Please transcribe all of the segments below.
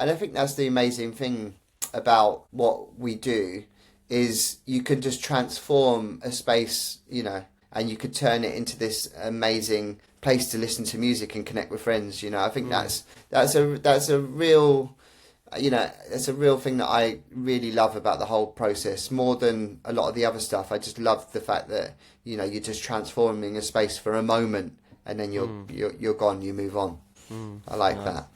And I think that's the amazing thing about what we do is you can just transform a space, and you could turn it into this amazing place to listen to music and connect with friends. I think that's a real, it's a real thing that I really love about the whole process more than a lot of the other stuff. I just love the fact that you're just transforming a space for a moment, and then you're gone, you move on. I like that.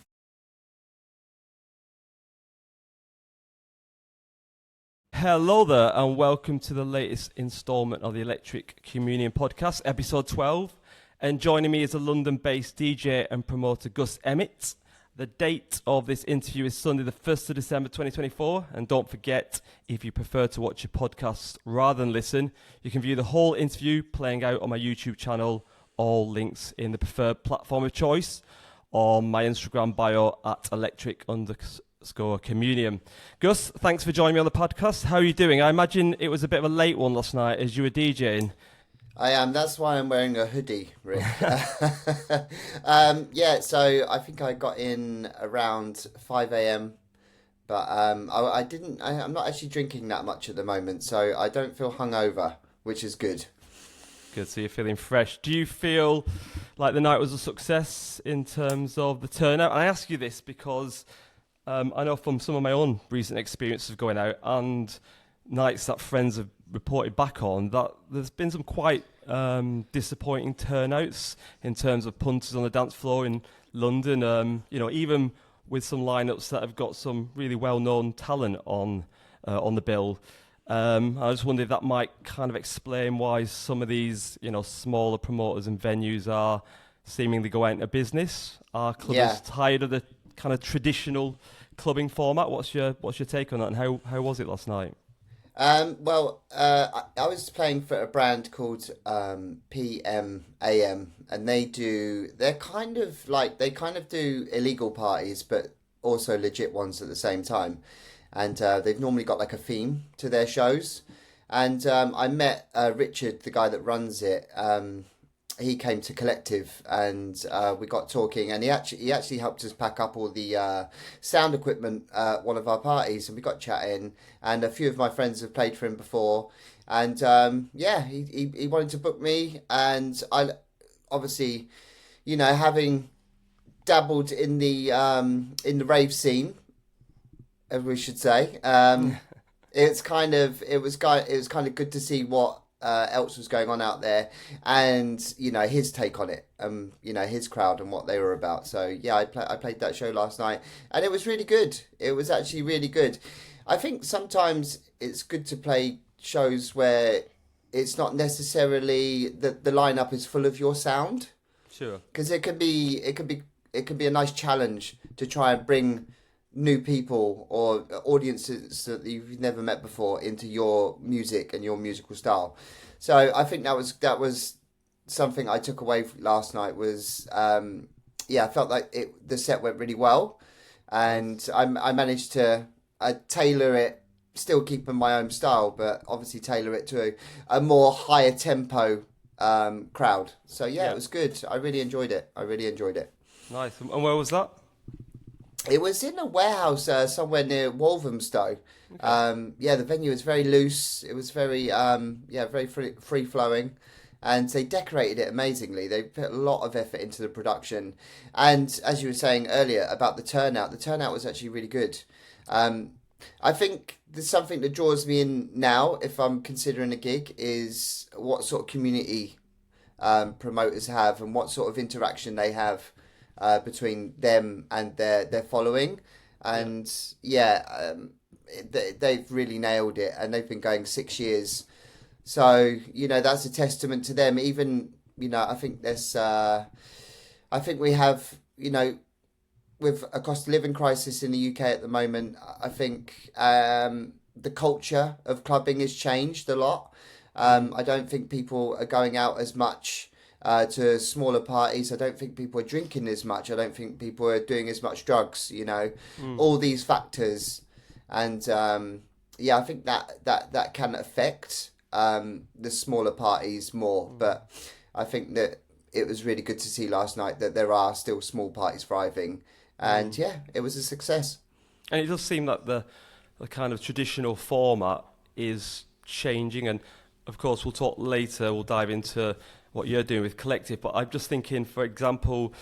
Hello there, and welcome to the latest instalment of the Electric Communion podcast, episode 12. And joining me is a London-based DJ and promoter, Gus Emmett. The date of this interview is Sunday, the 1st of December 2024. And don't forget, if you prefer to watch a podcast rather than listen, you can view the whole interview playing out on my YouTube channel. All links in the preferred platform of choice, on my Instagram bio at electric_communion. Gus, thanks for joining me on the podcast. How are you doing? I imagine it was a bit of a late one last night as you were DJing. I am. That's why I'm wearing a hoodie, Rick. So I think I got in around 5 a.m. But I'm not actually drinking that much at the moment, so I don't feel hungover, which is good. Good, so you're feeling fresh. Do you feel like the night was a success in terms of the turnout? And I ask you this because I know from some of my own recent experiences of going out and nights that friends have reported back on that there's been some quite disappointing turnouts in terms of punters on the dance floor in London. Even with some lineups that have got some really well-known talent on the bill. I just wonder if that might kind of explain why some of these, smaller promoters and venues are seemingly going into business. Are clubbers tired of the kind of traditional clubbing format? What's your take on that, and how was it last night? I was playing for a brand called PMAM, and they kind of do illegal parties, but also legit ones at the same time. And they've normally got like a theme to their shows. And I met Richard, the guy that runs it. He came to Kollektiv, and we got talking, and he actually helped us pack up all the sound equipment at one of our parties, and we got chatting, and a few of my friends have played for him before, and he wanted to book me, and I obviously, having dabbled in the rave scene, as we should say, it was kind of good to see what else was going on out there, and his take on it, his crowd and what they were about. So yeah, I played that show last night, and it was really good. It was actually really good. I think sometimes it's good to play shows where it's not necessarily that the lineup is full of your sound. Sure. Because it can be a nice challenge to try and bring new people or audiences that you've never met before into your music and your musical style. So I think that was something I took away last night was, I felt like the set went really well, and I managed to tailor it, still keeping my own style, but obviously tailor it to a more higher tempo crowd. So yeah, it was good. I really enjoyed it. Nice. And where was that? It was in a warehouse somewhere near Walthamstow. Okay. The venue was very loose. It was very, very free flowing, and they decorated it amazingly. They put a lot of effort into the production, and as you were saying earlier about the turnout was actually really good. I think there's something that draws me in now if I'm considering a gig is what sort of community promoters have and what sort of interaction they have between them and their following, and they've really nailed it, and they've been going 6 years, so that's a testament to them. Even I think we have with a cost of living crisis in the UK at the moment, I think the culture of clubbing has changed a lot. I don't think people are going out as much to smaller parties. I don't think people are drinking as much. I don't think people are doing as much drugs, all these factors. And I think that can affect the smaller parties more. But I think that it was really good to see last night that there are still small parties thriving. And it was a success. And it does seem that the kind of traditional format is changing. And of course, we'll talk later, we'll dive into what you're doing with Kollektiv. But I'm just thinking, for example,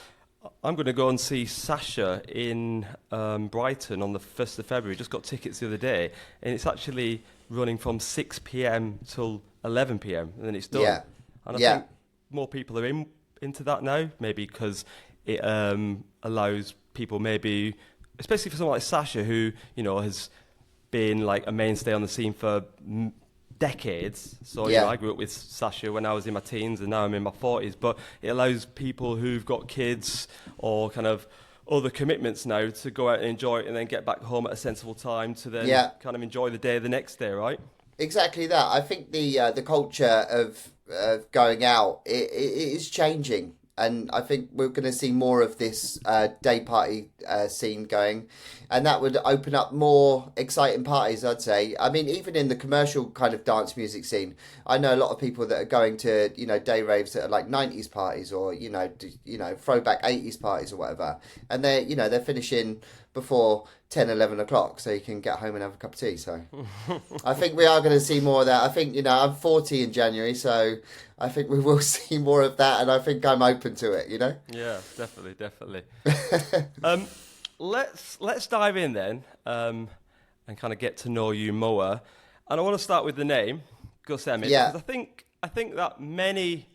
I'm going to go and see Sasha in Brighton on the 1st of February. Just got tickets the other day. And it's actually running from 6 p.m. till 11 p.m. and then it's done. Yeah. And I think more people are into that now, maybe because it allows people maybe, especially for someone like Sasha, who, you know, has been like a mainstay on the scene for decades. So, you know, I grew up with Sasha when I was in my teens and now I'm in my 40s. But it allows people who've got kids or kind of other commitments now to go out and enjoy it and then get back home at a sensible time to then kind of enjoy the day the next day, right? Exactly that. I think the culture of going out it is changing, and I think we're going to see more of this day party scene going, and that would open up more exciting parties, I'd say. I mean, even in the commercial kind of dance music scene, I know a lot of people that are going to, you know, day raves that are like 90s parties or you know throwback 80s parties or whatever, and they're finishing before 10, 11 o'clock so you can get home and have a cup of tea. So I think we are going to see more of that. I think, you know, I'm 40 in January, so I think we will see more of that, and I think I'm open to it, you know? Yeah, definitely. Let's dive in then and kind of get to know you more. And I want to start with the name, Gus Emmett, because I think that many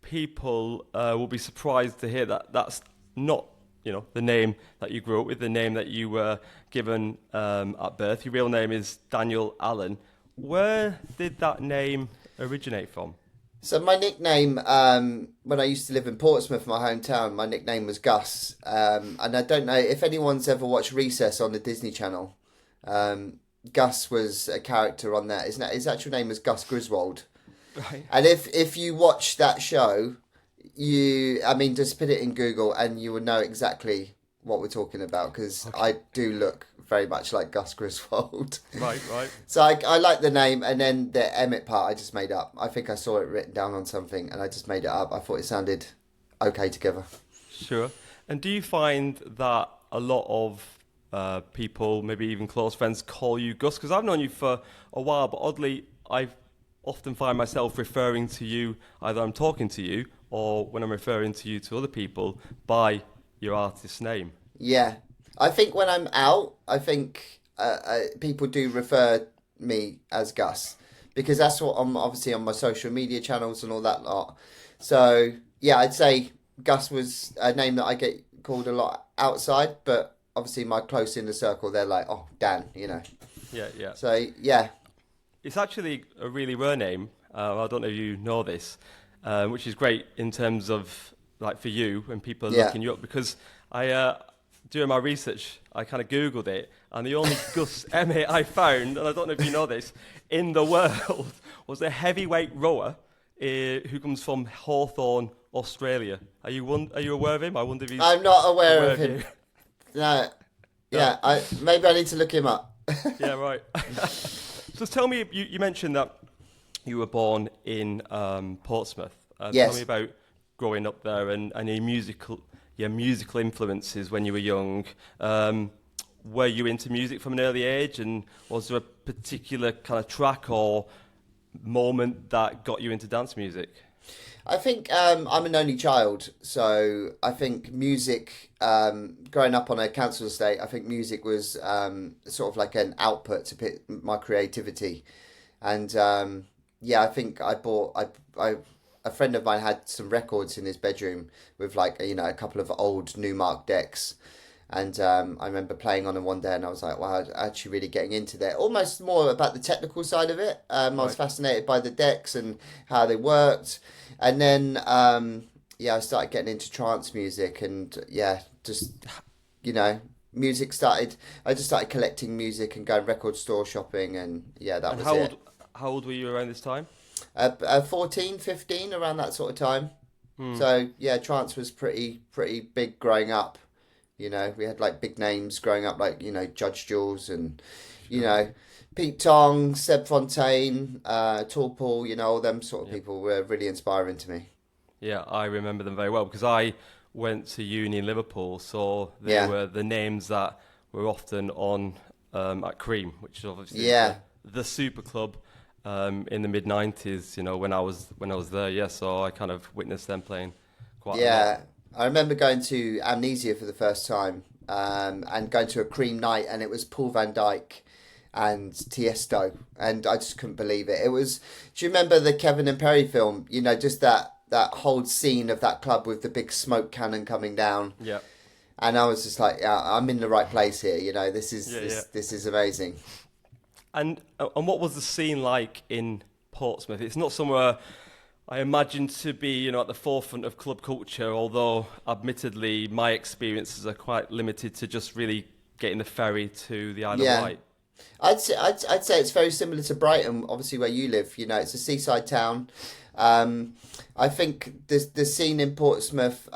people will be surprised to hear that that's not, you know, the name that you grew up with, the name that you were given at birth. Your real name is Daniel Allen. Where did that name originate from? So my nickname, when I used to live in Portsmouth, my hometown, my nickname was Gus. And I don't know if anyone's ever watched Recess on the Disney Channel. Gus was a character on that. His actual name was Gus Griswold. Right. And if you watch that show, just put it in Google and you will know exactly what we're talking about, because I do look very much like Gus Griswold. Right. So I like the name, and then the Emmett part I just made up. I think I saw it written down on something and I just made it up. I thought it sounded okay together. Sure. And do you find that a lot of people, maybe even close friends, call you Gus? Because I've known you for a while, but oddly, I often find myself referring to you, either I'm talking to you or when I'm referring to you to other people, by your artist's name. Yeah. I think when I'm out, I think people do refer me as Gus, because that's what I'm obviously on my social media channels and all that lot. So, yeah, I'd say Gus was a name that I get called a lot outside, but obviously my close inner circle, they're like, oh, Dan, you know. Yeah. So, yeah. It's actually a really rare name. I don't know if you know this, which is great in terms of, like, for you when people are looking you up, because during my research, I kind of Googled it, and the only Gus Emmett I found, and I don't know if you know this, in the world was a heavyweight rower who comes from Hawthorne, Australia. Are you aware of him? I wonder if he's... I'm not aware of him. No. Yeah, maybe I need to look him up. Yeah, right. So tell me, you mentioned that you were born in Portsmouth. Yes. Tell me about growing up there and your musical influences when you were young. Were you into music from an early age, and was there a particular kind of track or moment that got you into dance music? I think I'm an only child, so I think music, growing up on a council estate, I think music was sort of like an output to put my creativity. And I think a friend of mine had some records in his bedroom with, like, you know, a couple of old Newmark decks. And I remember playing on them one day and I was like, wow, I'm actually really getting into that. Almost more about the technical side of it. I was fascinated by the decks and how they worked. And then, I started getting into trance music and, just, you know, music started. I just started collecting music and going record store shopping, and, that was it. How old were you around this time? 14, 15, around that sort of time. So, trance was pretty big growing up. You know, we had, like, big names growing up, like, you know, Judge Jules and, you know, Pete Tong, Seb Fontaine, Tall Paul, you know, all them sort of people were really inspiring to me. Yeah, I remember them very well because I went to uni in Liverpool, so they were the names that were often on at Cream, which is obviously the super club in the mid-90s, you know, when I was there. Yeah, so I kind of witnessed them playing quite a lot. Yeah, I remember going to Amnesia for the first time, and going to a Cream night, and it was Paul van Dyk and Tiesto, and I just couldn't believe it. It was. Do you remember the Kevin and Perry film? You know, just that whole scene of that club with the big smoke cannon coming down. Yeah. And I was just like, yeah, I'm in the right place here. You know, this is amazing. And what was the scene like in Portsmouth? It's not somewhere I imagine to be, you know, at the forefront of club culture, although admittedly my experiences are quite limited to just really getting the ferry to the Isle of Wight. I'd say it's very similar to Brighton, obviously where you live. You know, it's a seaside town. I think the scene in Portsmouth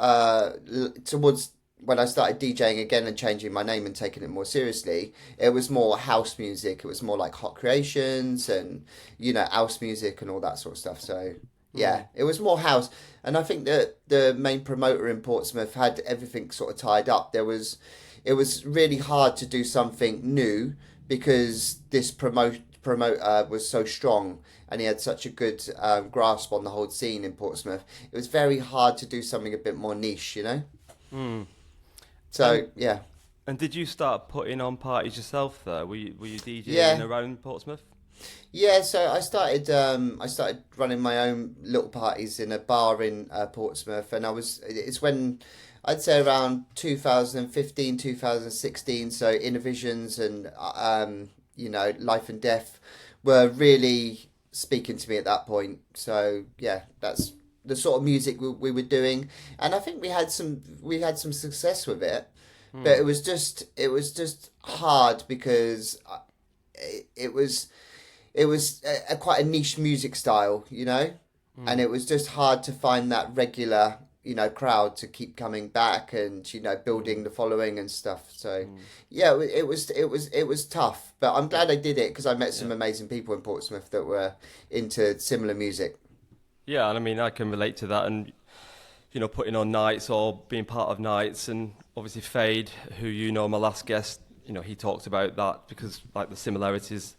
towards when I started DJing again and changing my name and taking it more seriously, it was more house music. It was more like Hot Creations and, you know, house music and all that sort of stuff. So yeah, it was more house. And I think that the main promoter in Portsmouth had everything sort of tied up. It was really hard to do something new because this promoter was so strong and he had such a good grasp on the whole scene in Portsmouth. It was very hard to do something a bit more niche, you know? So, yeah. And did you start putting on parties yourself there? Were you DJing around Portsmouth? Yeah, so I started running my own little parties in a bar in Portsmouth, and it's when I'd say around 2015, 2016, so Innovisions and you know, Life and Death were really speaking to me at that point. So yeah, that's the sort of music we were doing, and I think we had some success with it, but it was just hard because it was a quite a niche music style, you know, and it was just hard to find that regular, you know, crowd to keep coming back and, you know, building the following and stuff. So yeah, it was tough, but I'm glad I did it because I met some amazing people in Portsmouth that were into similar music. Yeah, and I mean, I can relate to that, and, you know, putting on nights or being part of nights, and obviously Fade, who, you know, my last guest, you know, he talked about that because, like, the similarities,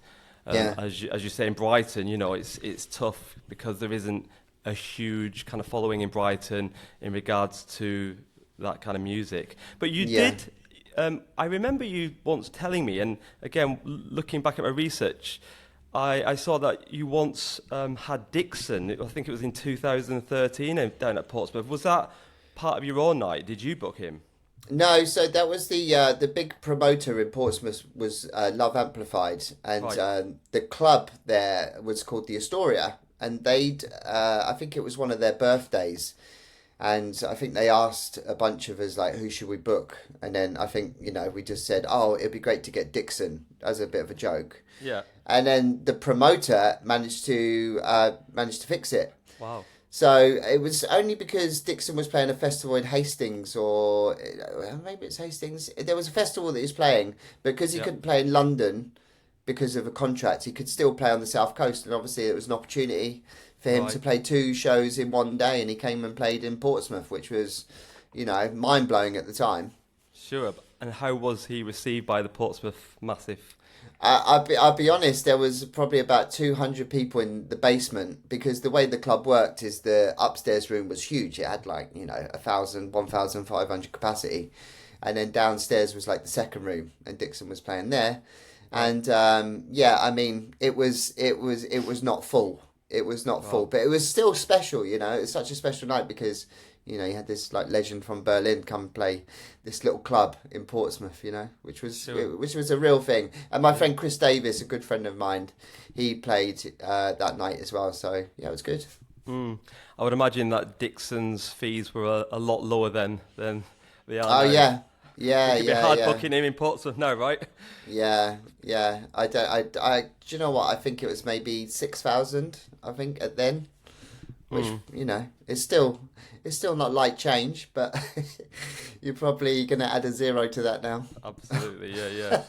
as you say, in Brighton, you know, it's tough because there isn't a huge kind of following in Brighton in regards to that kind of music. But you did, I remember you once telling me, and again, looking back at my research, I saw that you once had Dixon, I think it was in 2013 down at Portsmouth. Was that part of your own night? Did you book him? No, so that was the big promoter in Portsmouth was Love Amplified, and the club there was called the Astoria, and I think it was one of their birthdays, and I think they asked a bunch of us, like, who should we book, and then I think, you know, we just said, oh, it'd be great to get Dixon as a bit of a joke. Yeah. And then the promoter managed to fix it. Wow. So it was only because Dixon was playing a festival in Hastings, or maybe it's Hastings. There was a festival that he was playing, because he couldn't play in London because of a contract. He could still play on the South Coast, and obviously it was an opportunity for him to play 2 shows in one day, and he came and played in Portsmouth, which was, you know, mind-blowing at the time. Sure. And how was he received by the Portsmouth Massive? I'll be honest, there was probably about 200 people in the basement, because the way the club worked is the upstairs room was huge. It had, like, you know, 1,500 capacity. And then downstairs was like the second room, and Dixon was playing there. And I mean, it was not full. It was not full, but it was still special, you know. It's such a special night because, you know, you had this, like, legend from Berlin come play this little club in Portsmouth, you know, which was a real thing. And my friend Chris Davis, a good friend of mine, he played that night as well. So yeah, it was good. I would imagine that Dixon's fees were a lot lower than they are now. Oh yeah. Yeah, it'd be hard booking him in Portsmouth now, right? Yeah. I do you know what? I think it was maybe 6,000. I think at then, which you know, it's still not light change, but you're probably gonna add a 0 to that now. Absolutely, yeah.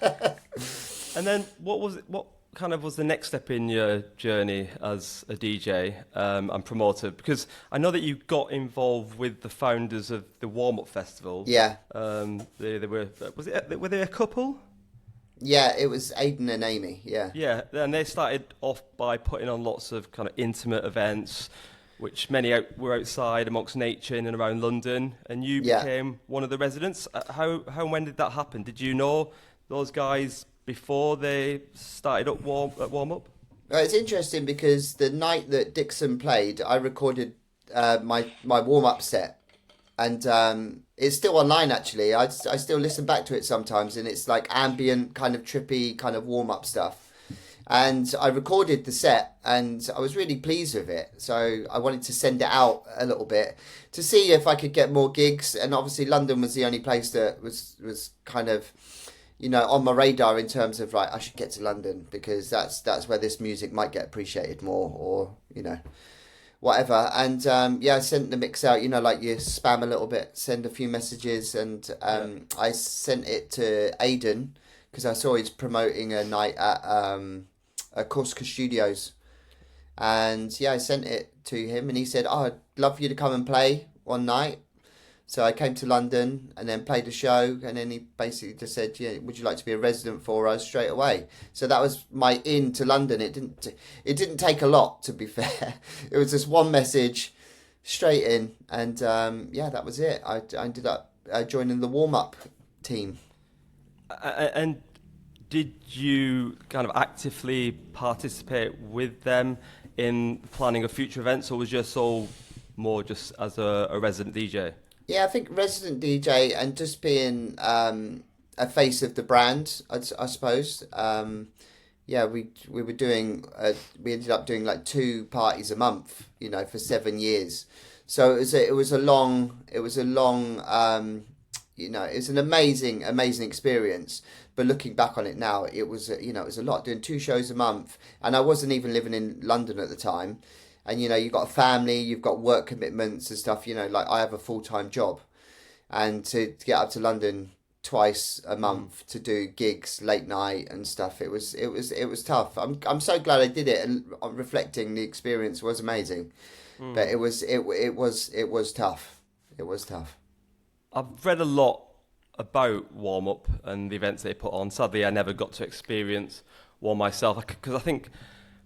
And then what kind of was the next step in your journey as a DJ and promoter? Because I know that you got involved with the founders of the Warm Up Festival. Yeah. They were were they a couple? Yeah, it was Aidan and Amy. Yeah. Yeah, and they started off by putting on lots of kind of intimate events, which were outside amongst nature in and around London, and you became one of the residents. How and when did that happen? Did you know those guys before they started up warm up? It's interesting because the night that Dixon played, I recorded my warm up set, and it's still online actually. I still listen back to it sometimes, and it's like ambient, kind of trippy, kind of warm up stuff. And I recorded the set, and I was really pleased with it. So I wanted to send it out a little bit to see if I could get more gigs. And obviously London was the only place that was kind of, you know, on my radar in terms of like, I should get to London because that's where this music might get appreciated more, or, you know, whatever. And I sent the mix out, you know, like you spam a little bit, send a few messages. And I sent it to Aidan because I saw he's promoting a night at Kollektiv Studios. And I sent it to him, and he said, "Oh, I'd love you to come and play one night." So I came to London and then played a show, and then he basically just said, "Yeah, would you like to be a resident for us?" straight away. So that was my in to London. It didn't take a lot, to be fair. It was just one message, straight in, and that was it. I ended up joining the warm up team. And did you kind of actively participate with them in planning of future events, or was your soul more just as a resident DJ? Yeah, I think resident DJ and just being a face of the brand, I suppose. We were doing we ended up doing like 2 parties a month, you know, for 7 years. So it was a long you know, it was an amazing experience. But looking back on it now, it was it was a lot, doing 2 shows a month, and I wasn't even living in London at the time. And, you know, you've got a family, you've got work commitments and stuff, you know, like I have a full-time job. And to get up to London twice a month to do gigs late night and stuff, it was tough. I'm so glad I did it, and reflecting, the experience was amazing. But it was tough. It was tough. I've read a lot about Warm Up and the events they put on. Sadly, I never got to experience one myself, because I think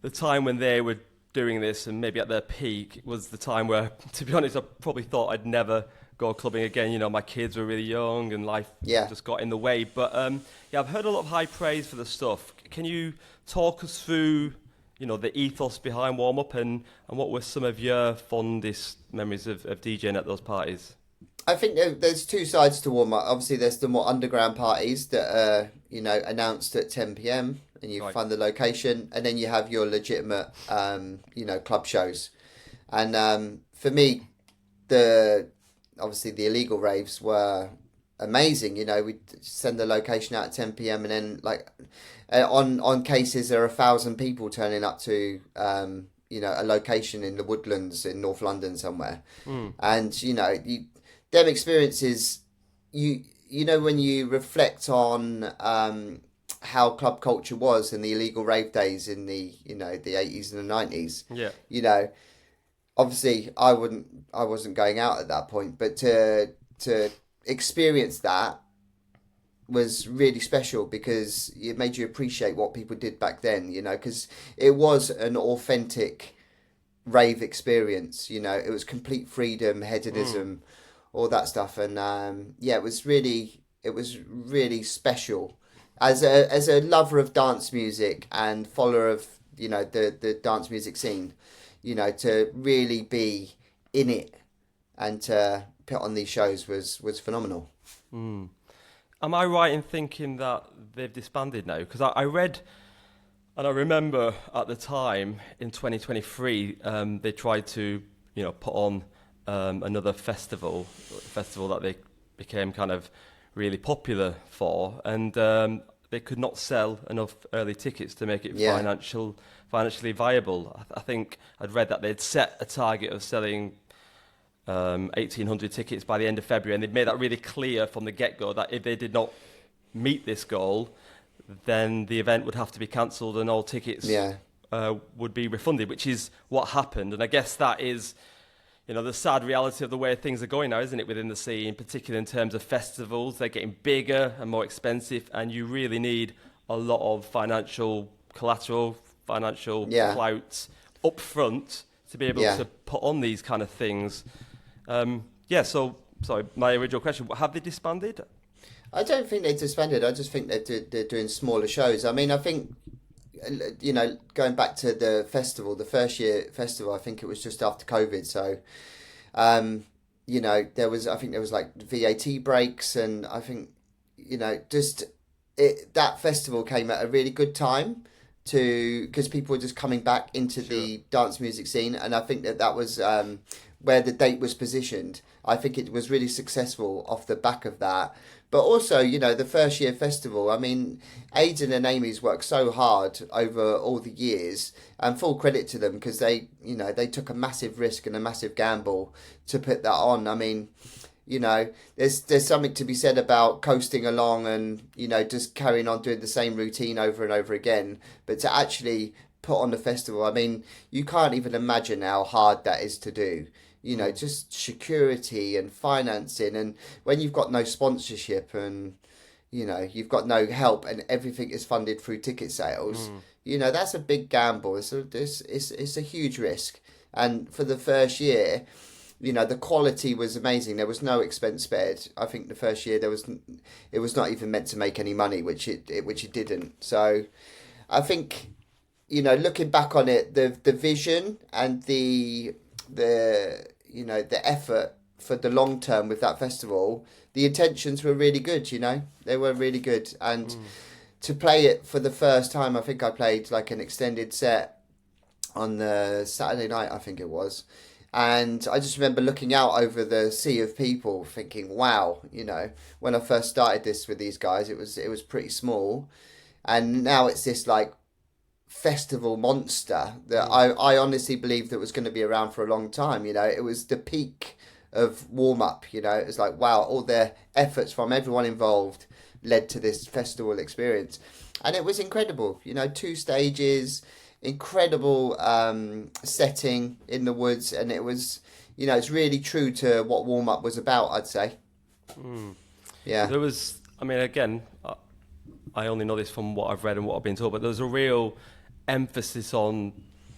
the time when they were doing this, and maybe at their peak, was the time where, to be honest, I probably thought I'd never go clubbing again. You know, my kids were really young and life just got in the way. But I've heard a lot of high praise for the stuff. Can you talk us through, you know, the ethos behind Warm Up, and what were some of your fondest memories of DJing at those parties? I think there's 2 sides to Warm Up. Obviously, there's the more underground parties that are, you know, announced at 10 p.m. and you find the location, and then you have your legitimate, you know, club shows. And for me, obviously the illegal raves were amazing. You know, we'd send the location out at 10 p.m. and then, like, on cases there are 1,000 people turning up to you know, a location in the Woodlands in North London somewhere. And, you know, them experiences, you know, when you reflect on how club culture was in the illegal rave days in the, you know, the 80s and the 90s. Yeah. You know, obviously I wasn't going out at that point, but to experience that was really special, because it made you appreciate what people did back then, you know, because it was an authentic rave experience. You know, it was complete freedom, hedonism, all that stuff. And it was really special. As a lover of dance music and follower of, you know, the dance music scene, you know, to really be in it and to put on these shows was phenomenal. Am I right in thinking that they've disbanded now? Because I read, and I remember at the time in 2023, they tried to, you know, put on another festival that they became kind of really popular for, and they could not sell enough early tickets to make it financially viable. I think I'd read that they'd set a target of selling 1,800 tickets by the end of February, and they'd made that really clear from the get-go that if they did not meet this goal, then the event would have to be cancelled and all tickets would be refunded, which is what happened. And I guess that is, the sad reality of the way things are going now, isn't it, within the scene, particularly in terms of festivals. They're getting bigger and more expensive, and you really need a lot of financial collateral, financial clout up front to be able to put on these kind of things. So, sorry, my original question, have they disbanded? I don't think they disbanded. I just think they're doing smaller shows. I mean, I think, going back to the festival, the first year festival, I think it was just after COVID. So, there was like VAT breaks, and I think, that festival came at a really good time because people were just coming back into the dance music scene. And I think that was where the date was positioned. I think it was really successful off the back of that. But also, the first year festival, I mean, Aidan and Amy's worked so hard over all the years, and full credit to them, because they took a massive risk and a massive gamble to put that on. I mean, there's something to be said about coasting along and, just carrying on doing the same routine over and over again. But to actually put on the festival, I mean, you can't even imagine how hard that is to do. Just security and financing, and when you've got no sponsorship and, you've got no help and everything is funded through ticket sales, that's a big gamble. It's a huge risk. And for the first year, the quality was amazing. There was no expense spared. I think the first year it was not even meant to make any money, which it didn't. So I think, looking back on it, the vision and the effort for the long term with that festival, the intentions were really good. They were really good. And to play it for the first time, I think I played like an extended set on the Saturday night, I think it was. And I just remember looking out over the sea of people thinking, wow, when I first started this with these guys, it was pretty small. And now it's this like festival monster that I honestly believed that was going to be around for a long time. It was the peak of warm-up. It was like, wow, all the efforts from everyone involved led to this festival experience, and it was incredible. 2 stages, incredible setting in the woods, and it was, it's really true to what warm-up was about, I'd say. There was, I mean, again, I only know this from what I've read and what I've been told, but there was a real emphasis on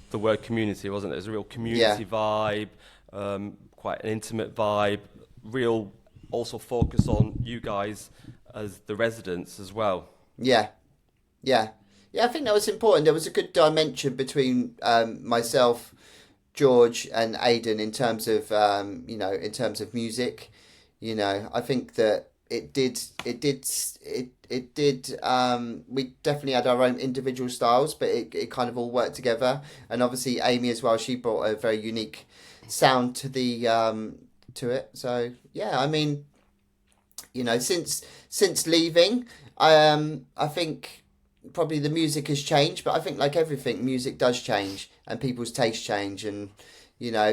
the word community, wasn't there? There's a real community vibe, quite an intimate vibe, real also focus on you guys as the residents as well. Yeah, I think that was important. There was a good dimension between myself, George, and Aidan in terms of music. I think that it did. We definitely had our own individual styles, but it kind of all worked together. And obviously Amy as well, she brought a very unique sound to the to it. So yeah, I mean, since leaving, I think probably the music has changed, but I think like everything, music does change and people's tastes change, and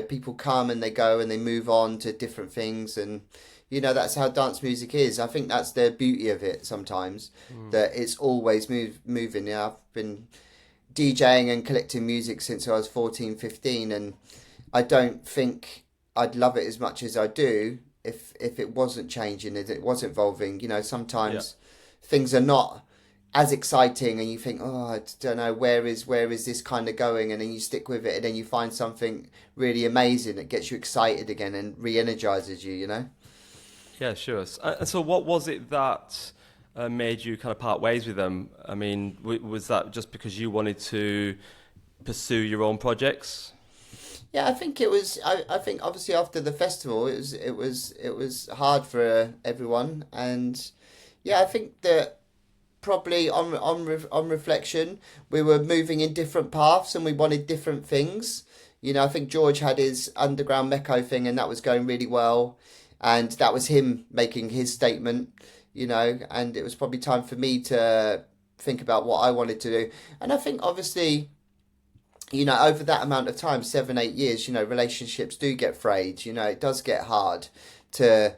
people come and they go and they move on to different things, and that's how dance music is. I think that's the beauty of it sometimes, that it's always moving. I've been DJing and collecting music since I was 14, 15, and I don't think I'd love it as much as I do if it wasn't changing, if it was evolving. Sometimes things are not as exciting and you think, oh, I don't know, where is this kind of going, and then you stick with it, and then you find something really amazing that gets you excited again and re-energizes you, Yeah, sure. And so what was it that made you kind of part ways with them? I mean, was that just because you wanted to pursue your own projects? Yeah, I think it was. I think obviously after the festival, it was hard for everyone, and yeah, I think that probably on reflection, we were moving in different paths and we wanted different things. I think George had his underground Mecco thing, and that was going really well. And that was him making his statement, and it was probably time for me to think about what I wanted to do. And I think obviously, over that amount of time, 7, 8 years, relationships do get frayed. It does get hard to,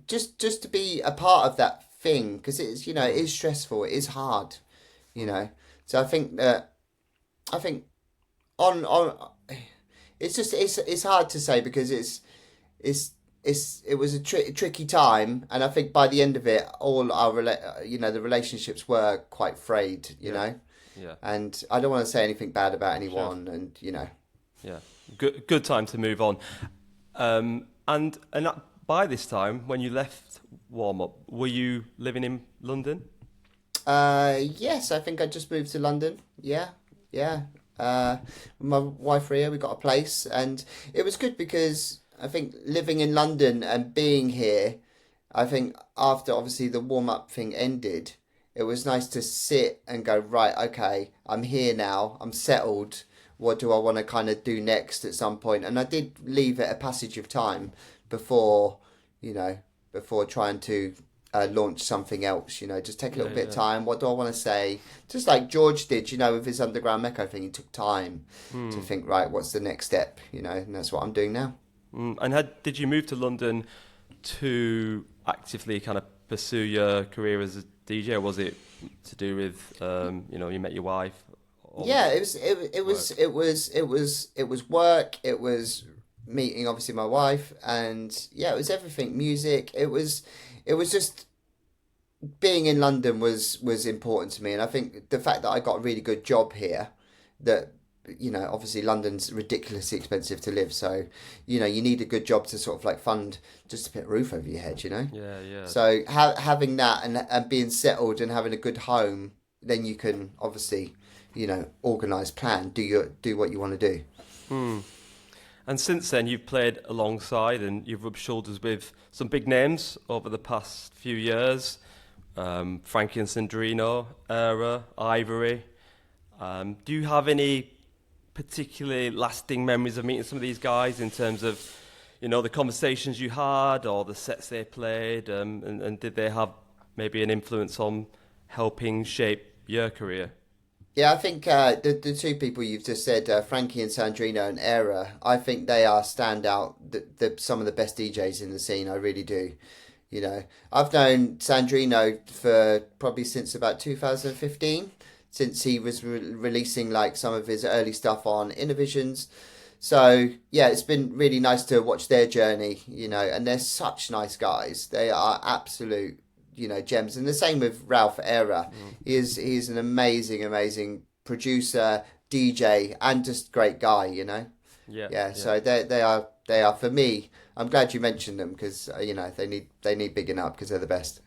just to be a part of that thing because it's, you know, it is stressful, it is hard, you know. So I think on it's just it's hard to say because it was a tricky time, and I think by the end of it, all our the relationships were quite frayed, you know. Yeah. And I don't want to say anything bad about anyone, sure. And you know. Yeah. Good time to move on. And by this time, when you left Warm Up, were you living in London? Yes, I think I just moved to London. Yeah. My wife Ria, we got a place, and it was good because I think living in London and being here, I think after obviously the warm up thing ended, it was nice to sit and go, right, okay, I'm here now, I'm settled. What do I want to kind of do next at some point? And I did leave it a passage of time before trying to launch something else, you know, just take a little bit of time. What do I want to say? Just like George did, you know, with his Underground Mecco thing, he took time to think, right, what's the next step, you know, and that's what I'm doing now. And did you move to London to actively kind of pursue your career as a DJ, or was it to do with, you met your wife? Yeah, it was work. It was meeting obviously my wife, and yeah, it was everything. Music. It was just being in London was important to me, and I think the fact that I got a really good job here, that, you know, obviously London's ridiculously expensive to live, so, you know, you need a good job to sort of like fund just to put a roof over your head, you know. Yeah. So having that and being settled and having a good home, then you can obviously, you know, organise, plan, do what you want to do. And since then, you've played alongside and you've rubbed shoulders with some big names over the past few years. Frankie and Sandrino, Era, Ivory. Do you have any particularly lasting memories of meeting some of these guys in terms of, you know, the conversations you had or the sets they played? And did they have maybe an influence on helping shape your career? Yeah, I think the two people you've just said, Frankie and Sandrino and Era, I think they are standout, some of the best DJs in the scene. I really do. You know, I've known Sandrino for probably since about 2015, since he was releasing like some of his early stuff on Innovisions. So yeah, it's been really nice to watch their journey, you know, and they're such nice guys. They are absolute, you know, gems. And the same with Ralph Era. He's an amazing producer, DJ, and just great guy, you know. Yeah. So they are for me. I'm glad you mentioned them because you know, they need bigging up because they're the best.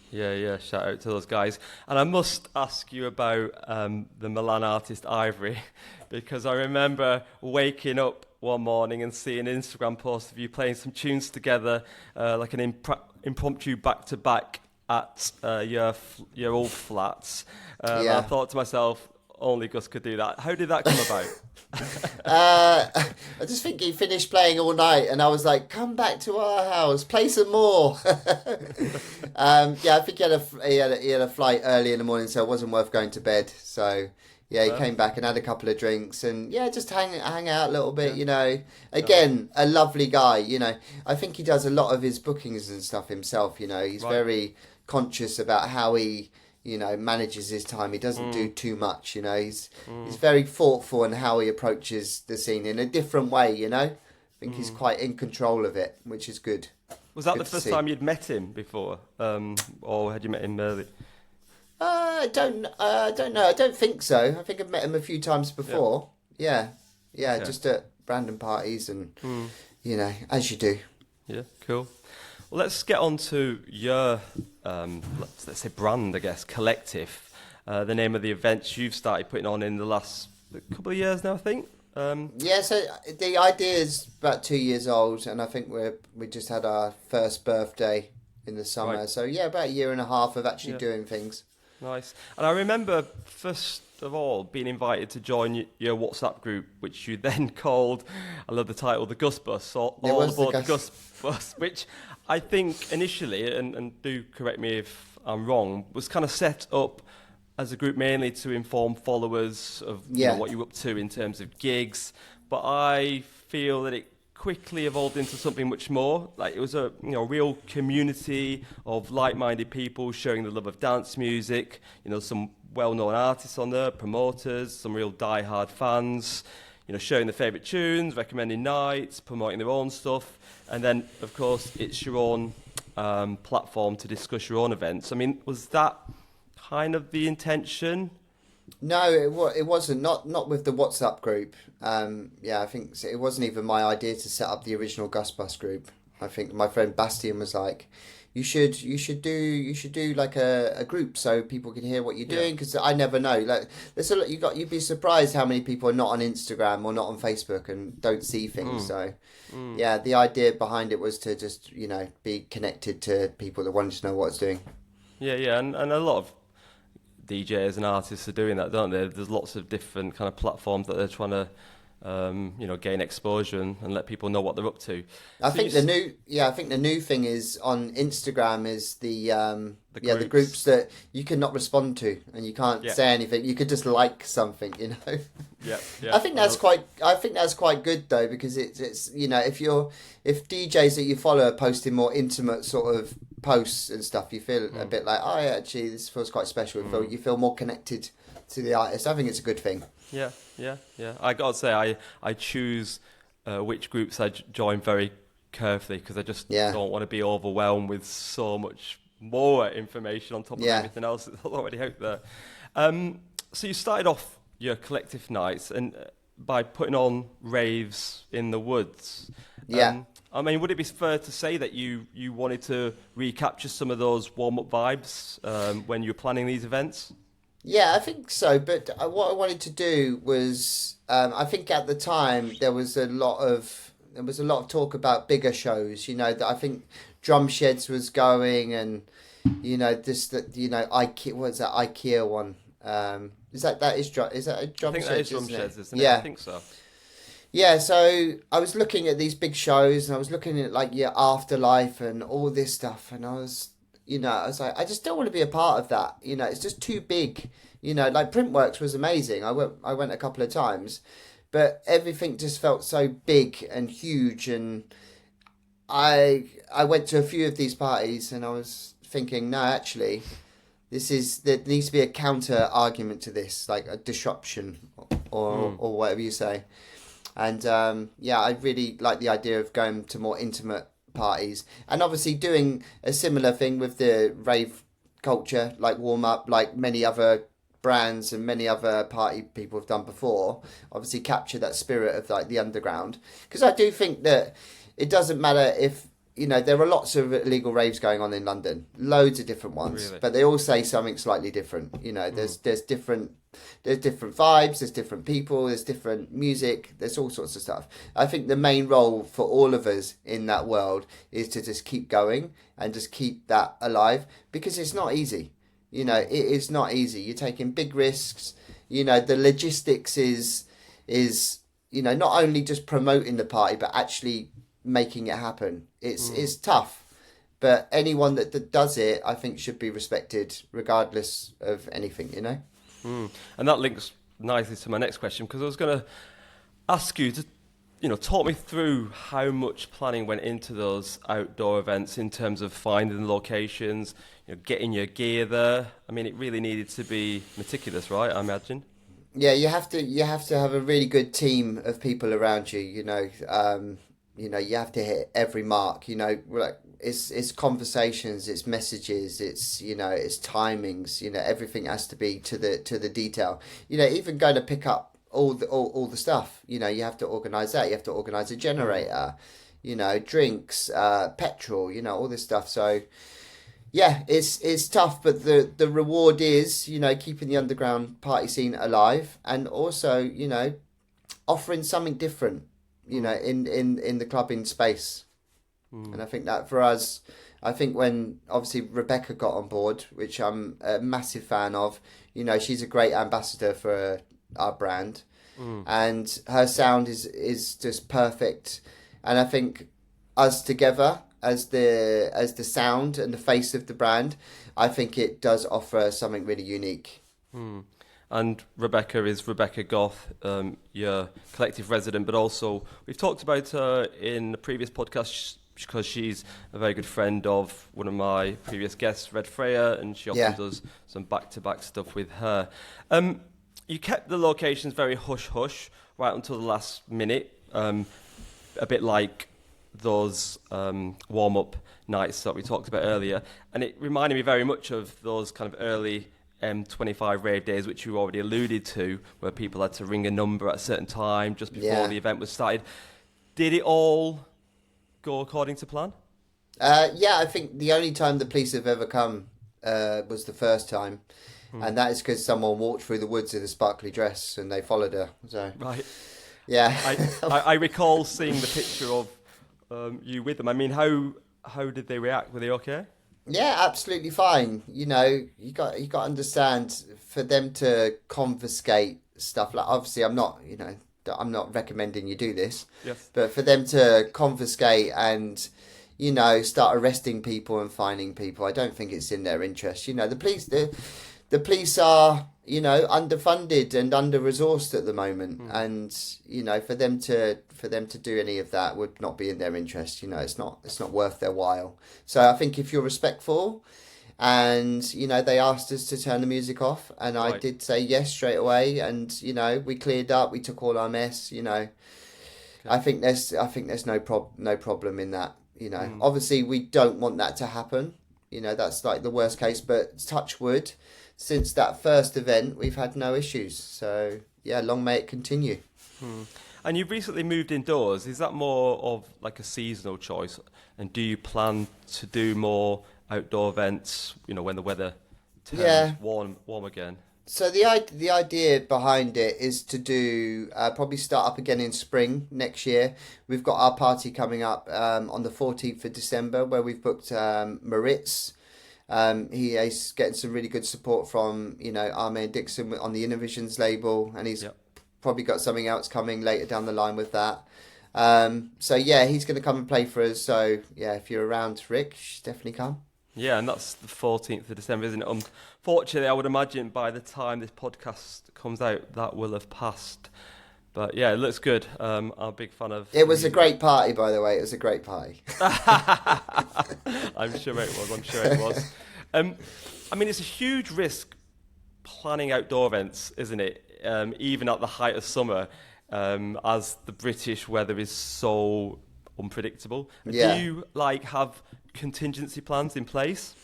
Yeah. Shout out to those guys. And I must ask you about the Milan artist Ivory, because I remember waking up one morning and seeing an Instagram post of you playing some tunes together, like an impromptu back-to-back at your old flats. I thought to myself, only Gus could do that. How did that come about? I just think he finished playing all night, and I was like, "Come back to our house, play some more." I think he had a flight early in the morning, so it wasn't worth going to bed. So yeah, he came back and had a couple of drinks, and yeah, just hang out a little bit. You know, again, a lovely guy. You know, I think he does a lot of his bookings and stuff himself. You know, he's very conscious about how he, you know, manages his time. He doesn't do too much, you know. He's very thoughtful in how he approaches the scene in a different way, you know. I think he's quite in control of it, which is good. Was that the first time you'd met him before, or had you met him early? I don't know. I don't think so. I think I've met him a few times before. Yeah. Just at random parties and you know, as you do. Yeah, cool. Well, let's get on to your, let's say brand, I guess, Kollektiv, the name of the events you've started putting on in the last couple of years now, I think. So the idea is about 2 years old, and I think we just had our first birthday in the summer. Right. So yeah, about a year and a half of actually doing things. Nice. And I remember, first of all, being invited to join your WhatsApp group, which you then called, I love the title, the Gus Bus, or All Aboard the Gus Bus, which I think initially, and do correct me if I'm wrong, was kind of set up as a group mainly to inform followers of you know, what you're up to in terms of gigs. But I feel that it quickly evolved into something much more. Like it was a real community of like-minded people sharing the love of dance music. Some well-known artists on there, promoters, some real die-hard fans. Sharing their favourite tunes, recommending nights, promoting their own stuff, and then of course it's your own platform to discuss your own events. I mean, was that kind of the intention? No, it wasn't. Not with the WhatsApp group. I think it wasn't even my idea to set up the original Gus Bus group. I think my friend Bastian was like, you should do like a group so people can hear what you're doing, because I never know. Like there's a lot you'd be surprised how many people are not on Instagram or not on Facebook and don't see things. So yeah, the idea behind it was to just be connected to people that wanted to know what it's doing. Yeah, and a lot of DJs and artists are doing that, don't they? There's lots of different kind of platforms that they're trying to, gain exposure and let people know what they're up to. I think the new thing is on Instagram is the groups that you cannot respond to and you can't say anything. You could just like something, Yeah. I think that's quite good though, because it's if DJs that you follow are posting more intimate sort of posts and stuff, you feel a bit like, oh yeah, actually this feels quite special. You feel more connected to the artist. I think it's a good thing. Yeah. I gotta say, I choose which groups I join very carefully, because I just don't want to be overwhelmed with so much more information on top of everything else that's already out there. So you started off your Kollektiv nights and by putting on raves in the woods. I mean, would it be fair to say that you wanted to recapture some of those warm-up vibes when you were planning these events? Yeah, I think so. But what I wanted to do was, I think at the time there was a lot of talk about bigger shows. That I think Drum Sheds was going, and IKEA. What's that IKEA one? Is that a Drum Sheds? I think that is Drum Sheds, isn't it? Yeah, I think so. Yeah, so I was looking at these big shows, and I was looking at like Afterlife and all this stuff, and I was like, I just don't want to be a part of that. It's just too big. Like Printworks was amazing. I went a couple of times, but everything just felt so big and huge. And I went to a few of these parties, and I was thinking, no, actually, there needs to be a counter argument to this, like a disruption or whatever you say. And I really like the idea of going to more intimate parties, and obviously doing a similar thing with the rave culture, like warm up, like many other brands and many other party people have done before. Obviously capture that spirit of like the underground, because I do think that it doesn't matter if there are lots of illegal raves going on in London, loads of different ones, really? But they all say something slightly different. There's different vibes, there's different people, there's different music, there's all sorts of stuff. I think the main role for all of us in that world is to just keep going and just keep that alive, because it's not easy. It is not easy. You're taking big risks. The logistics is not only just promoting the party, but actually making it happen. It's tough, but anyone that does it, I think, should be respected regardless of anything. And that links nicely to my next question, because I was going to ask you to talk me through how much planning went into those outdoor events in terms of finding the locations, getting your gear there. I mean, it really needed to be meticulous, right? I imagine. Yeah, you have to have a really good team of people around you. You have to hit every mark. Like it's conversations, it's messages, it's timings. Everything has to be to the detail. Even going to pick up all the stuff. You have to organise that. You have to organise a generator. Drinks, petrol. All this stuff. So yeah, it's tough, but the reward is keeping the underground party scene alive, and also offering something different. In the clubbing space. And I think that for us, I think when obviously Rebecca got on board, which I'm a massive fan of, she's a great ambassador for our brand, and her sound is just perfect. And I think us together as the sound and the face of the brand, I think it does offer something really unique. And Rebecca is Rebecca Goth, your Kollektiv resident, but also we've talked about her in the previous podcast because she's a very good friend of one of my previous guests, Red Freya, and she often does some back-to-back stuff with her. You kept the locations very hush-hush right until the last minute, a bit like those warm-up nights that we talked about earlier, and it reminded me very much of those kind of early M25 rave days, which you already alluded to, where people had to ring a number at a certain time just before the event was started. Did it all go according to plan? I think the only time the police have ever come was the first time, and that is because someone walked through the woods in a sparkly dress and they followed her. So right, yeah, I recall seeing the picture of you with them. I mean, how did they react? Were they okay? Yeah, absolutely fine. You know, you got to understand, for them to confiscate stuff, like, obviously I'm not recommending you do this. Yes. But for them to confiscate and, start arresting people and fining people, I don't think it's in their interest. The police are, underfunded and under-resourced at the moment, and for them to do any of that would not be in their interest. It's not worth their while. So I think if you're respectful, and they asked us to turn the music off, and I did say yes straight away, and we cleared up, we took all our mess. Okay. I think there's no problem in that. Obviously we don't want that to happen. That's like the worst case, but touch wood, since that first event, we've had no issues. So, yeah, long may it continue. And you've recently moved indoors. Is that more of like a seasonal choice? And do you plan to do more outdoor events, when the weather turns warm again? So the idea behind it is to do, probably start up again in spring next year. We've got our party coming up on the 14th of December, where we've booked Maritz. He is getting some really good support from, our man Dixon on the Innovisions label, and he's probably got something else coming later down the line with that. He's going to come and play for us. So, yeah, if you're around, Rick, you should definitely come. Yeah, and that's the 14th of December, isn't it? Unfortunately, I would imagine by the time this podcast comes out, that will have passed. But yeah, it looks good. I'm a big fan of... It was a great party, by the way. It was a great party. I'm sure it was. I mean, it's a huge risk planning outdoor events, isn't it? Even at the height of summer, as the British weather is so unpredictable. Yeah. Do you have contingency plans in place?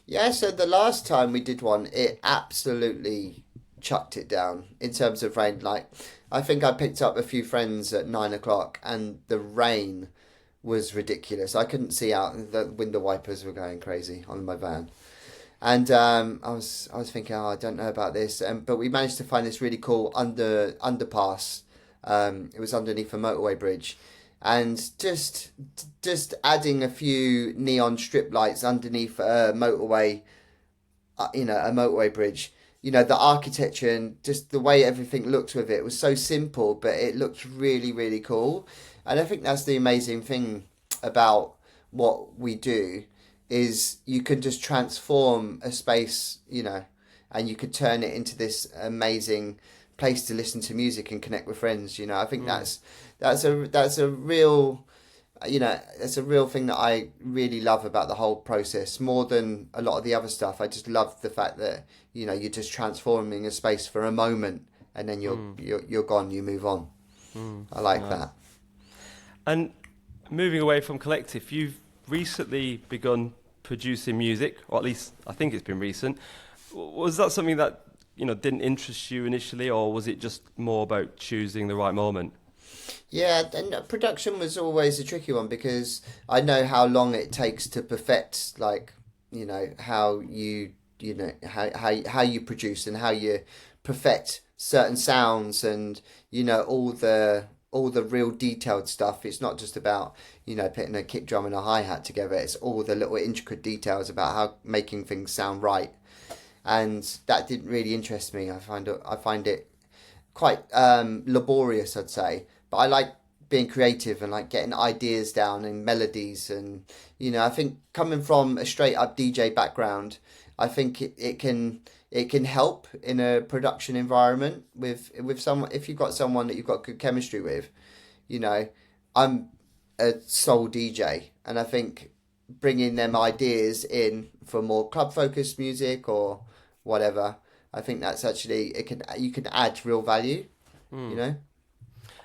Yeah, so the last time we did one, it absolutely chucked it down in terms of rain. I think I picked up a few friends at 9:00 and the rain was ridiculous. I couldn't see out. The window wipers were going crazy on my van. And I was thinking, I don't know about this. But we managed to find this really cool underpass. It was underneath a motorway bridge. And just adding a few neon strip lights underneath a motorway, a motorway bridge. The architecture and just the way everything looked with it was so simple, but it looked really, really cool. And I think that's the amazing thing about what we do, is you can just transform a space, and you could turn it into this amazing place to listen to music and connect with friends. I think that's a real thing that I really love about the whole process, more than a lot of the other stuff. I just love the fact that you're just transforming a space for a moment, and then you're gone, you move on. I like that. And moving away from Kollektiv, you've recently begun producing music, or at least I think it's been recent. Was that something that didn't interest you initially, or was it just more about choosing the right moment? Yeah, and production was always a tricky one, because I know how long it takes to perfect, how you how you produce and how you perfect certain sounds, and all the real detailed stuff. It's not just about putting a kick drum and a hi-hat together. It's all the little intricate details about how making things sound right, and that didn't really interest me. I find it quite laborious, I'd say. But I like being creative and getting ideas down and melodies, and I think coming from a straight up DJ background, I think it can help in a production environment with someone. If you've got someone that you've got good chemistry with, you know, I'm a sole DJ, and I think bringing them ideas in for more club focused music or whatever, I think that's actually you can add real value, you know.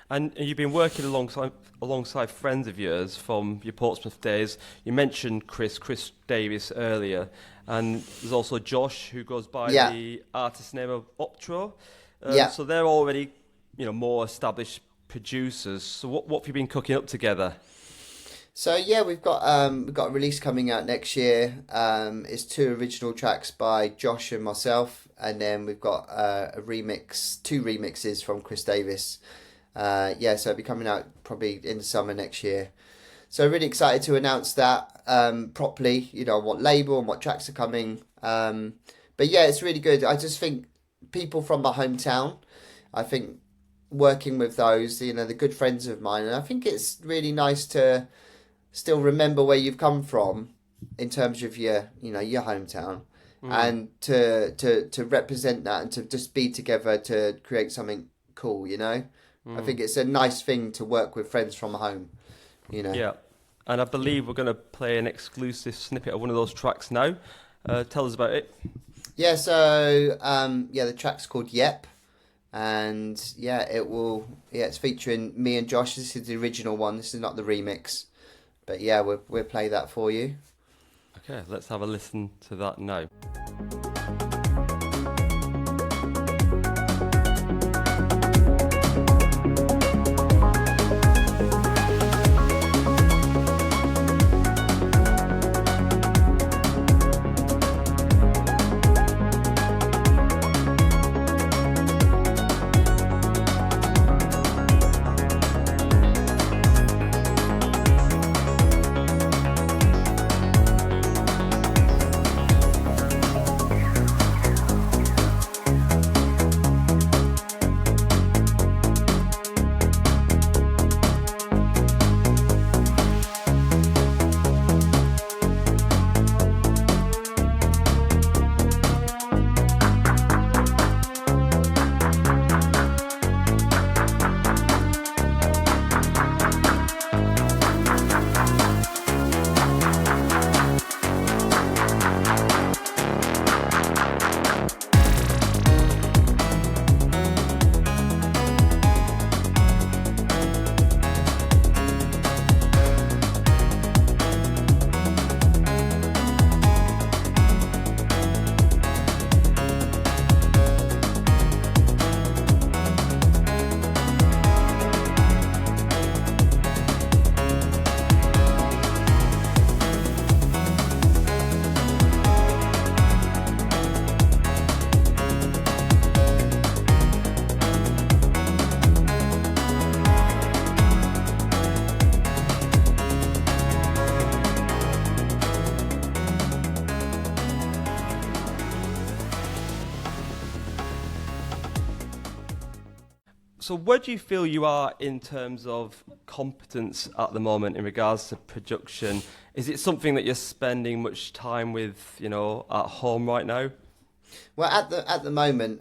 And you've been working alongside friends of yours from your Portsmouth days. You mentioned Chris Davis earlier, and there's also Josh, who goes by the artist name of Optro. So they're already, more established producers. So what have you been cooking up together? So yeah, we've got a release coming out next year. It's 2 original tracks by Josh and myself, and then we've got two remixes from Chris Davis. So it'll be coming out probably in the summer next year. So really excited to announce that properly, what label and what tracks are coming. But yeah, it's really good. I just think people from my hometown, I think working with those, they're good friends of mine. And I think it's really nice to still remember where you've come from in terms of your hometown. And to represent that and to just be together to create something cool, I think it's a nice thing to work with friends from home, Yeah, and I believe we're going to play an exclusive snippet of one of those tracks now. Tell us about it. Yeah, so the track's called Yep, and it's featuring me and Josh. This is the original one. This is not the remix, but yeah, we'll play that for you. Okay, let's have a listen to that now. So where do you feel you are in terms of competence at the moment in regards to production? Is it something that you're spending much time with, at home right now? Well, at the moment,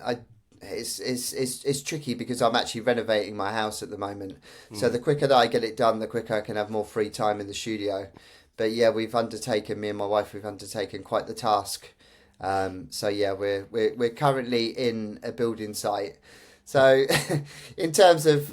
it's tricky because I'm actually renovating my house at the moment. So the quicker that I get it done, the quicker I can have more free time in the studio. But yeah, me and my wife, we've undertaken quite the task. So yeah, we're currently in a building site. So in terms of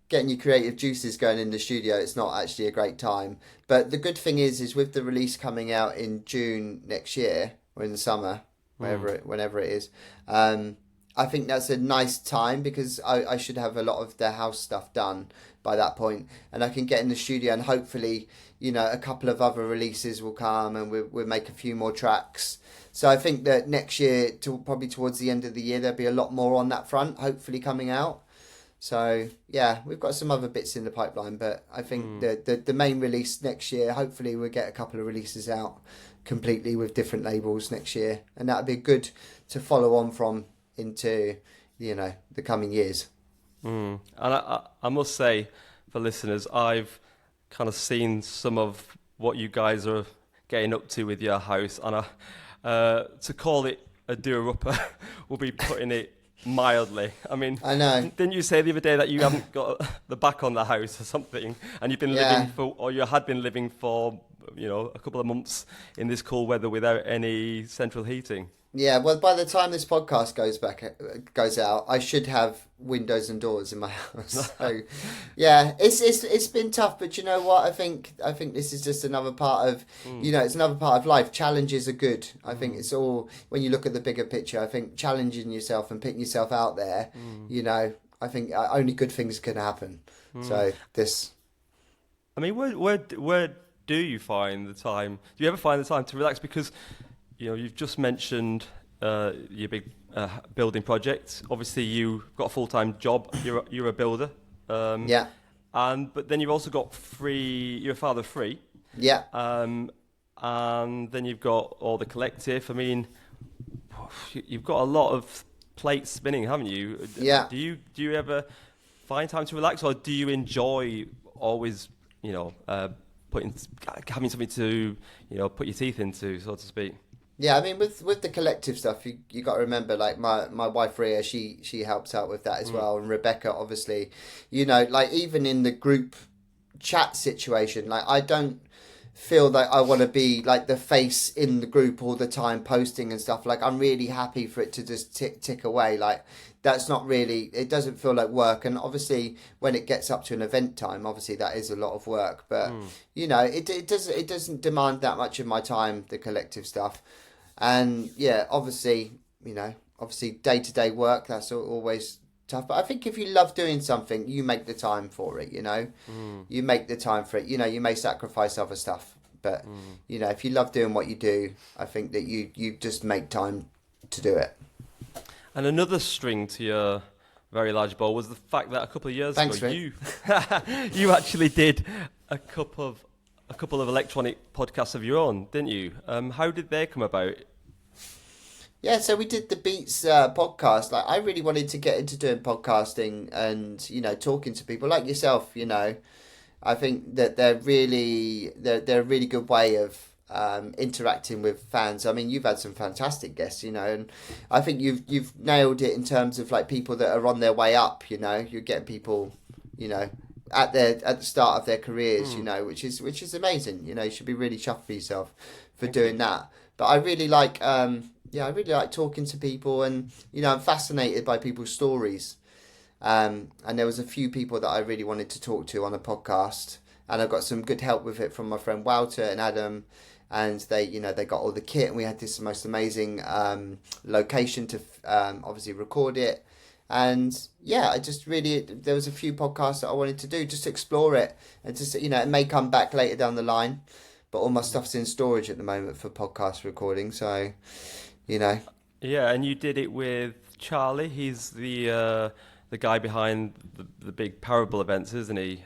getting your creative juices going in the studio, it's not actually a great time. But the good thing is with the release coming out in June next year, or in the summer, whenever it is, I think that's a nice time because I should have a lot of the house stuff done by that point, and I can get in the studio and hopefully, a couple of other releases will come and we'll make a few more tracks. So I think that next year, probably towards the end of the year, there'll be a lot more on that front, hopefully coming out. So yeah, we've got some other bits in the pipeline, but I think the main release next year, hopefully we'll get a couple of releases out completely with different labels next year, and that'll be good to follow on from into the coming years. And I must say, for listeners, I've kind of seen some of what you guys are getting up to with your house, and To call it a doer-upper will be putting it mildly. I mean, I know. Didn't you say the other day that you haven't got the back on the house or something, and you've been living for, or you had been living for, a couple of months in this cool weather without any central heating? Yeah, well, by the time this podcast goes out, I should have windows and doors in my house. So, yeah, it's been tough, but you know what? I think this is just another part of, it's another part of life. Challenges are good. I think it's all, when you look at the bigger picture, I think challenging yourself and putting yourself out there, I think only good things can happen. So this. I mean, where do you find the time? Do you ever find the time to relax? Because you've just mentioned your big building project. Obviously, you've got a full-time job. You're a builder. Yeah. But then you've also got you're a father of three. Yeah. And then you've got all the Kollektiv. I mean, you've got a lot of plates spinning, haven't you? Yeah. Do you ever find time to relax, or do you enjoy always, having something to, put your teeth into, so to speak? Yeah, I mean, with the Kollektiv stuff, you got to remember, like my wife Ria, she helps out with that as well, and Rebecca, obviously, like even in the group chat situation, like I don't feel like I want to be like the face in the group all the time posting and stuff. Like I'm really happy for it to just tick away. Like that's not really, it doesn't feel like work. And obviously when it gets up to an event time, obviously that is a lot of work, but it doesn't demand that much of my time, the Kollektiv stuff. And yeah, obviously day-to-day work, that's always tough. But I think if you love doing something, you make the time for it, you make the time for it. You may sacrifice other stuff, but if you love doing what you do, I think that you just make time to do it. And another string to your very large bow was the fact that a couple of years ago you actually did a couple of electronic podcasts of your own, didn't you? How did they come about? Yeah, so we did the Beats podcast. Like, I really wanted to get into doing podcasting and, talking to people like yourself, I think that they're a really good way of interacting with fans. I mean, you've had some fantastic guests, and I think you've nailed it in terms of like people that are on their way up, you're getting people, at the start of their careers, which is amazing. You should be really chuffed for yourself for doing that. But I really like I really like talking to people, and I'm fascinated by people's stories. And there was a few people that I really wanted to talk to on a podcast, and I got some good help with it from my friend Walter and Adam, and they got all the kit, and we had this most amazing location to obviously record it. And yeah, there was a few podcasts that I wanted to do just to explore it, and just it may come back later down the line, but all my stuff's in storage at the moment for podcast recording, so Yeah, and you did it with Charlie. He's the guy behind the big Parable events, isn't he?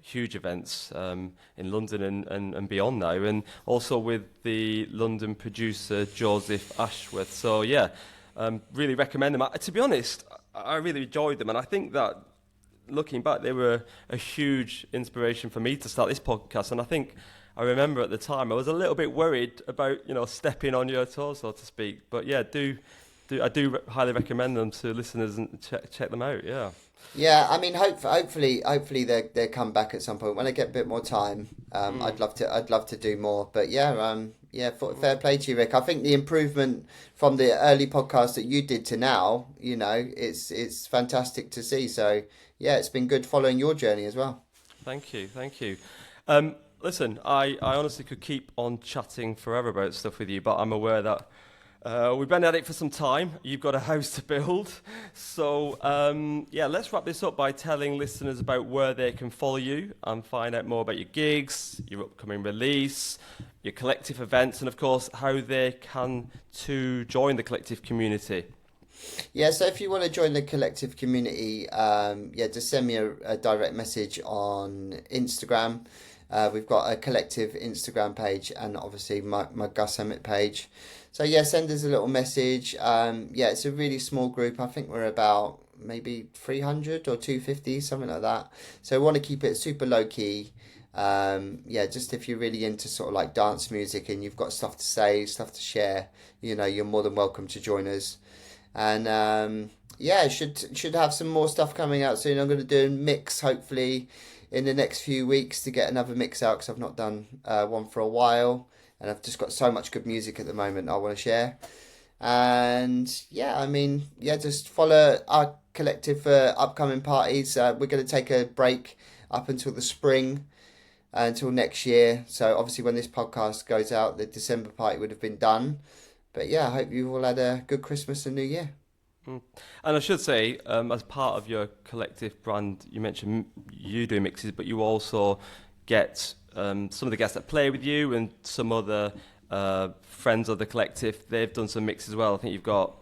Huge events in London and beyond now, and also with the London producer Joseph Ashworth. So yeah, really recommend them. To be honest, I really enjoyed them, and I think that looking back, they were a huge inspiration for me to start this podcast. And I remember at the time I was a little bit worried about stepping on your toes, so to speak. But yeah, I do highly recommend them to listeners, and check them out. Yeah. Yeah, I mean, hopefully they come back at some point when I get a bit more time. I'd love to do more. But fair play to you, Rick. I think the improvement from the early podcast that you did to now, it's fantastic to see. So yeah, it's been good following your journey as well. Thank you. Listen, I honestly could keep on chatting forever about stuff with you, but I'm aware that we've been at it for some time. You've got a house to build. So, let's wrap this up by telling listeners about where they can follow you and find out more about your gigs, your upcoming release, your Kollektiv events, and, of course, how they can to join the Kollektiv community. Yeah, so if you want to join the Kollektiv community, just send me a direct message on Instagram. We've got a Kollektiv Instagram page, and obviously my Gus Emmett page. So yeah, send us a little message. It's a really small group. I think we're about maybe 300 or 250, something like that. So we want to keep it super low key. Yeah, just if you're really into sort of like dance music and you've got stuff to say, stuff to share, you're more than welcome to join us. And yeah, should have some more stuff coming out soon. I'm going to do a mix hopefully in the next few weeks to get another mix out because I've not done one for a while, and I've just got so much good music at the moment I want to share. And yeah, I mean, yeah, just follow our Kollektiv for upcoming parties. We're going to take a break up until the spring, until next year. So obviously when this podcast goes out, the December party would have been done. But yeah, I hope you all had a good Christmas and New Year. And I should say, as part of your Kollektiv brand, you mentioned you do mixes, but you also get some of the guests that play with you and some other friends of the Kollektiv. They've done some mixes as well. I think you've got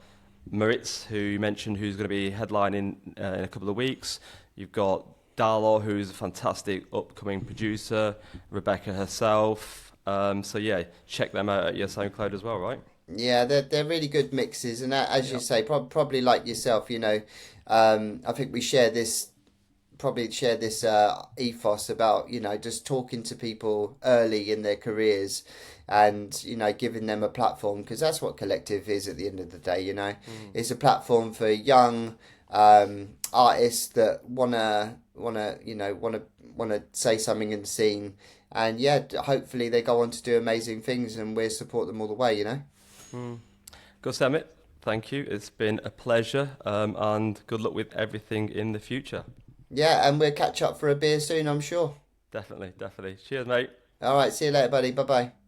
Maritz, who you mentioned, who's going to be headlining in a couple of weeks. You've got Darlo, who's a fantastic upcoming producer, Rebecca herself. So yeah, check them out at your SoundCloud as well, right? Yeah, they're really good mixes, and as you say, probably like yourself, I think we share this ethos about just talking to people early in their careers, and giving them a platform, because that's what Kollektiv is at the end of the day. It's a platform for young artists that wanna say something in the scene, and yeah, hopefully they go on to do amazing things, and we support them all the way. Gus Emmett, thank you. It's been a pleasure, and good luck with everything in the future. Yeah, and we'll catch up for a beer soon, I'm sure. Definitely. Cheers, mate. All right, see you later, buddy. Bye-bye.